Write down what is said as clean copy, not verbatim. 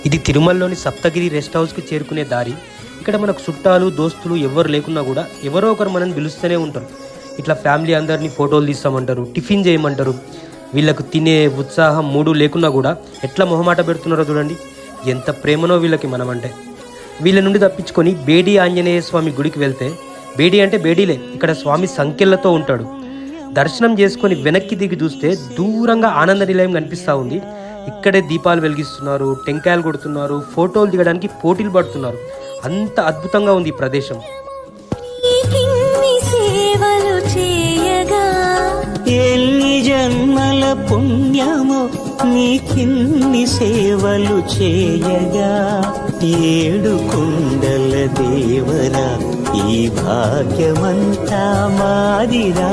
ఇది తిరుమలలోని సప్తగిరి రెస్ట్ హౌస్కి చేరుకునే దారి. ఇక్కడ మనకు చుట్టాలు దోస్తులు ఎవరు లేకున్నా కూడా ఎవరో ఒకరు మనల్ని పిలుస్తూనే ఉంటారు. ఇట్లా ఫ్యామిలీ అందరినీ ఫోటోలు తీస్తామంటారు, టిఫిన్ చేయమంటారు. వీళ్ళకు తినే ఉత్సాహం మూడు లేకున్నా కూడా ఎట్లా మొహమాట పెడుతున్నారో చూడండి. ఎంత ప్రేమనో వీళ్ళకి మనమంటే. వీళ్ళ నుండి తప్పించుకొని బేడి ఆంజనేయ స్వామి గుడికి వెళ్తే, బేడి అంటే బేడీలే, ఇక్కడ స్వామి సంఖ్యలతో ఉంటాడు. దర్శనం చేసుకొని వెనక్కి దిగి చూస్తే దూరంగా ఆనంద నిలయం కనిపిస్తూ ఉంది. ఇక్కడే దీపాలు వెలిగిస్తున్నారు, టెంకాయలు కొడుతున్నారు, ఫోటోలు దిగడానికి పోటీలు పడుతున్నారు. అంత అద్భుతంగా ఉంది ఈ ప్రదేశం. ఎన్ని జన్మల పుణ్యము నీకిన్ని సేవలు చేయగా, ఏడు కుండల దేవరా ఈ భాగ్యమంతా మాదిరా.